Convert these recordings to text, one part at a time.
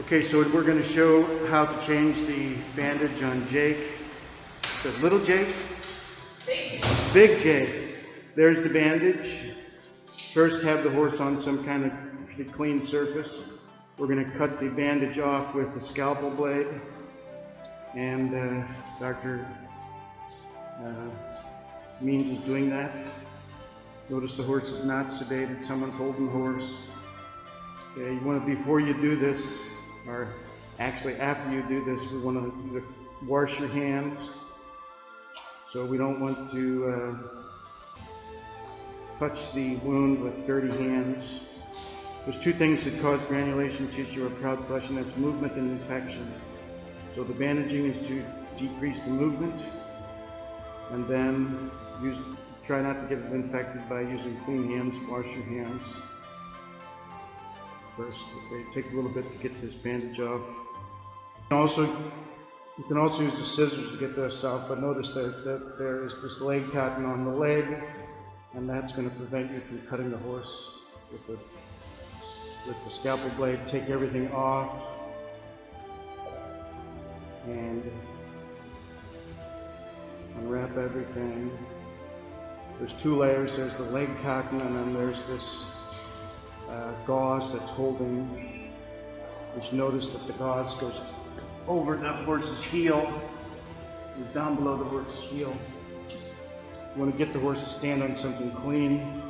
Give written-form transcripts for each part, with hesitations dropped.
Okay, so we're going to show how to change the bandage on Jake. The little Jake? Big Jake. There's the bandage. First, have the horse on some kind of clean surface. We're going to cut the bandage off with the scalpel blade. And Dr. Means is doing that. Notice the horse is not sedated. Someone's holding the horse. Okay, you want to, before you do this, or actually after you do this, we want to wash your hands. So we don't want to touch the wound with dirty hands. There's two things that cause granulation tissue or proud flesh, and that's movement and infection. So the bandaging is to decrease the movement, and then try not to get it infected by using clean hands. Wash your hands first. Okay, it takes a little bit to get this bandage off. You can also use the scissors to get this off, but notice that there is this leg cotton on the leg, and that's going to prevent you from cutting the horse with the scalpel blade. Take everything off and unwrap everything. There's two layers. There's the leg cotton, and then there's this gauze that's holding. Just notice that the gauze goes over the horse's heel, and down below the horse's heel. You want to get the horse to stand on something clean.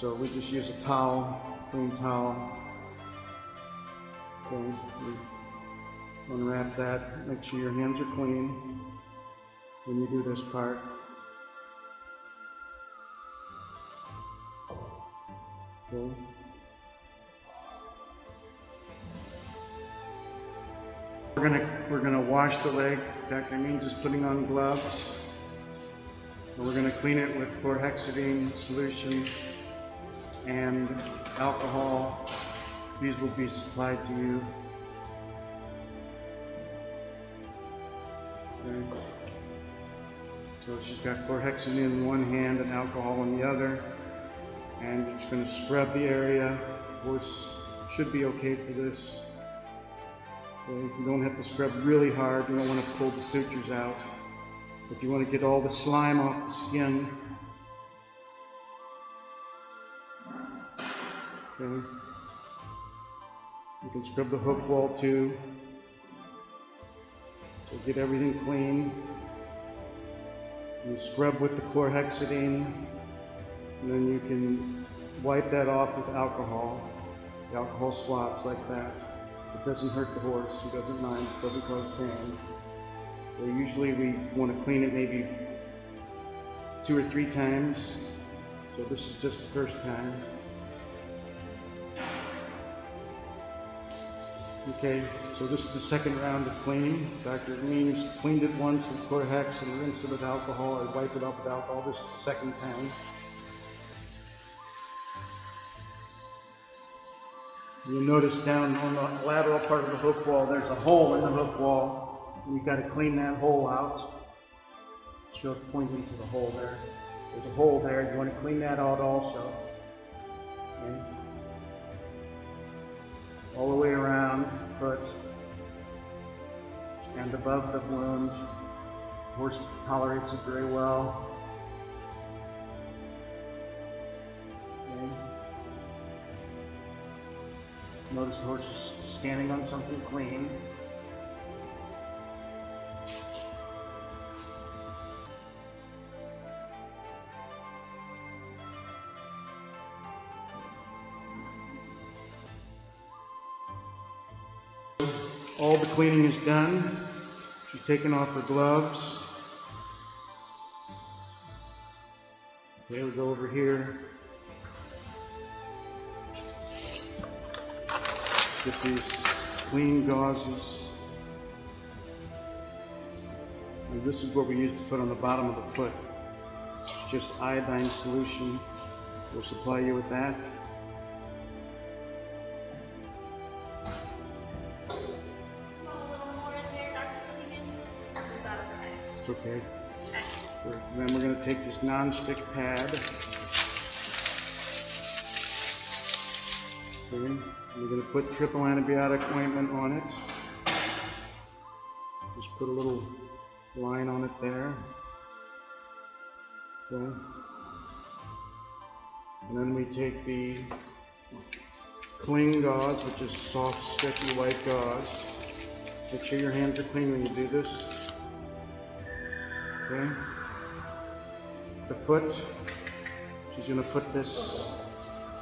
So we just use a towel, clean towel. Okay, we unwrap that. Make sure your hands are clean when you do this part. Okay. We're gonna wash the leg. Dr. Means is putting on gloves. And we're gonna clean it with chlorhexidine solution and alcohol. These will be supplied to you. Okay. So she's got chlorhexidine in one hand and alcohol in the other. And you're just going to scrub the area. The horse should be okay for this. Okay, you don't have to scrub really hard. You don't want to pull the sutures out. But you want to get all the slime off the skin. Okay. You can scrub the hook wall too. So get everything clean. You scrub with the chlorhexidine. And then you can wipe that off with alcohol. The alcohol swabs like that. It doesn't hurt the horse. He doesn't mind. It doesn't cause pain. So usually we want to clean it maybe 2 or 3 times. So this is just the first time. Okay, so this is the second round of cleaning. Dr. Means cleaned it once with chlorhex and rinsed it with alcohol, or wiped it off with alcohol. This is the second time. You'll notice down on the lateral part of the hook wall, there's a hole in the hook wall, and you've got to clean that hole out. Show it pointing to the hole there. There's a hole there. You want to clean that out also. Okay. All the way around the foot and above the wound. The horse tolerates it very well. Okay. Notice the horse is standing on something clean. All the cleaning is done. She's taken off her gloves. Okay, we go over here. Get these clean gauzes. And this is what we use to put on the bottom of the foot. Just iodine solution. We'll supply you with that. It's okay. Then we're going to take this non-stick pad. Okay. We're going to put triple antibiotic ointment on it. Just put a little line on it there. Okay. And then we take the cling gauze, which is soft, stretchy white gauze. Make sure your hands are clean when you do this. Okay. The foot, she's going to put this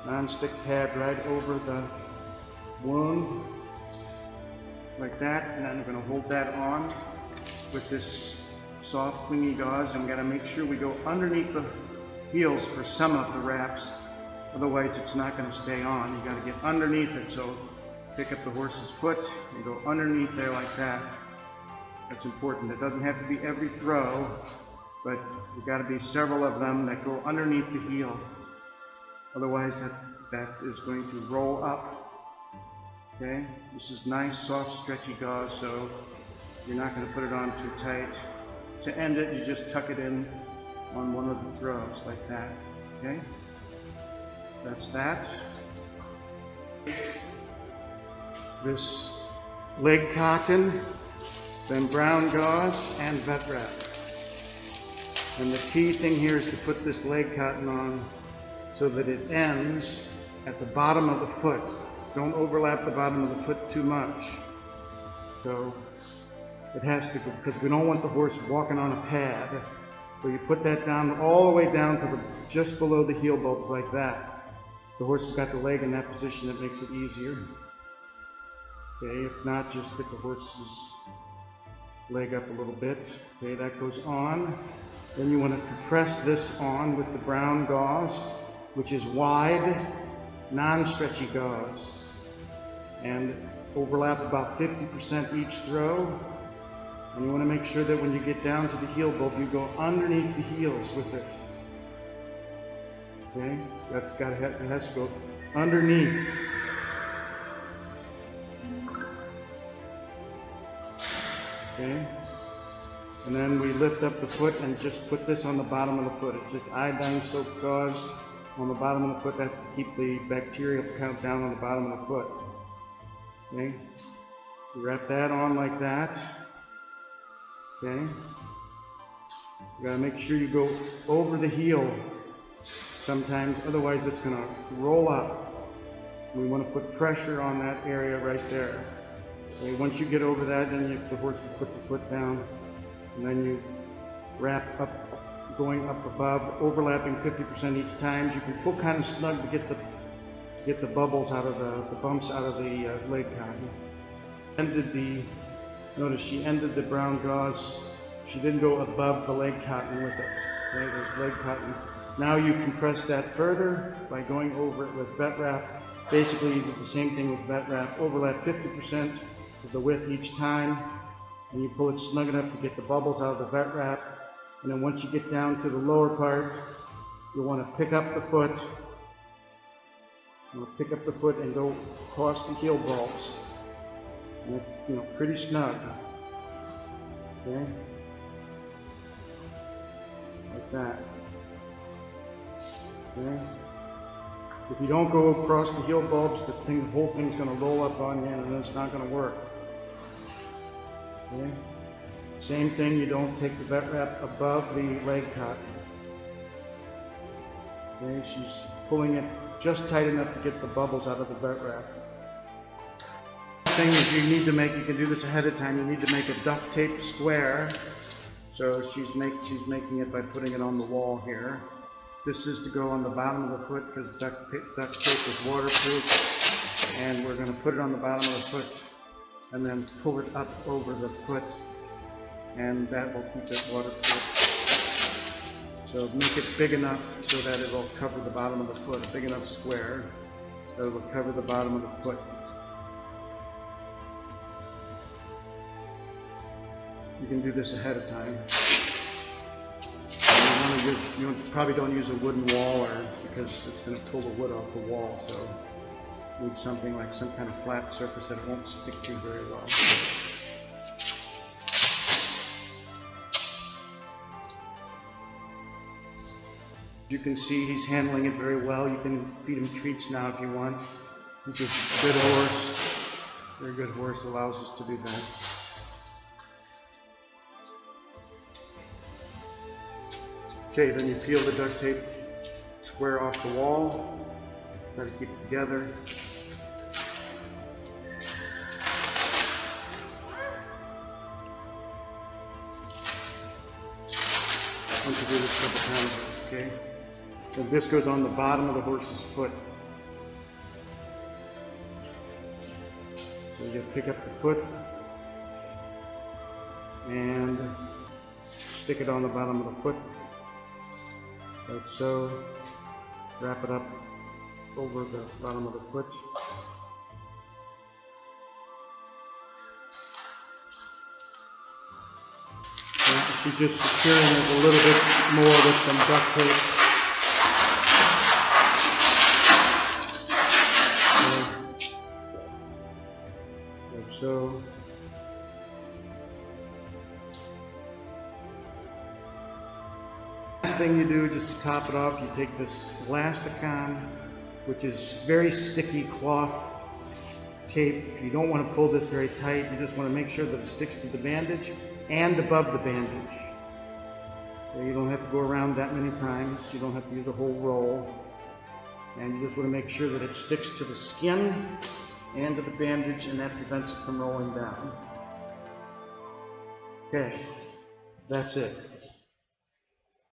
non-stick pad right over the wound, like that, and then we're going to hold that on with this soft, clingy gauze, and we've got to make sure we go underneath the heels for some of the wraps, otherwise it's not going to stay on. You got to get underneath it, so pick up the horse's foot and go underneath there like that. That's important. It doesn't have to be every throw, but there's got to be several of them that go underneath the heel. Otherwise that is going to roll up. Okay? This is nice, soft, stretchy gauze, so you're not going to put it on too tight. To end it, you just tuck it in on one of the throws like that. Okay? That's that. This leg cotton, then brown gauze, and vet wrap. And the key thing here is to put this leg cotton on so that it ends at the bottom of the foot. Don't overlap the bottom of the foot too much. So it has to, because we don't want the horse walking on a pad. So you put that down all the way down to just below the heel bulbs like that. The horse has got the leg in that position, that makes it easier. Okay, if not, just stick the horse's leg up a little bit. Okay, that goes on. Then you want to compress this on with the brown gauze, which is wide, non-stretchy gauze, and overlap about 50% each throw. And you want to make sure that when you get down to the heel bulb, you go underneath the heels with it. Okay, it has to go underneath. Okay, and then we lift up the foot and just put this on the bottom of the foot. It's just iodine soaked gauze on the bottom of the foot. That's to keep the bacterial count down on the bottom of the foot. Okay, you wrap that on like that. Okay, you gotta make sure you go over the heel sometimes, otherwise it's gonna roll up. We want to put pressure on that area right there. Okay, once you get over that, then the horse will put the foot down, and then you wrap up, going up above, overlapping 50% each time. You can pull kind of snug to get the bubbles out of the bumps out of the leg cotton. Notice she ended the brown gauze. She didn't go above the leg cotton with it. Okay, there's leg cotton. Now you compress that further by going over it with vet wrap. Basically, you do the same thing with vet wrap. Overlap 50% of the width each time, and you pull it snug enough to get the bubbles out of the vet wrap. And then once you get down to the lower part, you'll want to pick up the foot. You'll pick up the foot and go across the heel bulbs. And it's, pretty snug. Okay, like that. Okay. If you don't go across the heel bulbs, the whole thing's going to roll up on you, and it's not going to work. Okay. Same thing, you don't take the vet wrap above the leg cotton. Okay, she's pulling it just tight enough to get the bubbles out of the vet wrap. Thing is, you need to make, you can do this ahead of time, you need to make a duct tape square. So she's making it by putting it on the wall here. This is to go on the bottom of the foot because duct tape is waterproof, and we're going to put it on the bottom of the foot and then pull it up over the foot, and that will keep it waterproof. So make it big enough so that it will cover the bottom of the foot, a big enough square that it will cover the bottom of the foot. You can do this ahead of time. You probably don't use a wooden wall because it's going to pull the wood off the wall, so you need something like some kind of flat surface that it won't stick to very well. You can see he's handling it very well. You can feed him treats now if you want. He's a good horse, very good horse, allows us to do that. Okay, then you peel the duct tape square off the wall, try to keep it together. Once you do this a couple times, okay? Then this goes on the bottom of the horse's foot. So you pick up the foot and stick it on the bottom of the foot, like so. Wrap it up over the bottom of the foot. You're just securing it a little bit more with some duct tape. Like so. Last thing you do, just to top it off, you take this elasticon, which is very sticky cloth tape. You don't want to pull this very tight. You just want to make sure that it sticks to the bandage and above the bandage. So you don't have to go around that many times. You don't have to use a whole roll. And you just want to make sure that it sticks to the skin and to the bandage, and that prevents it from rolling down. Okay, that's it.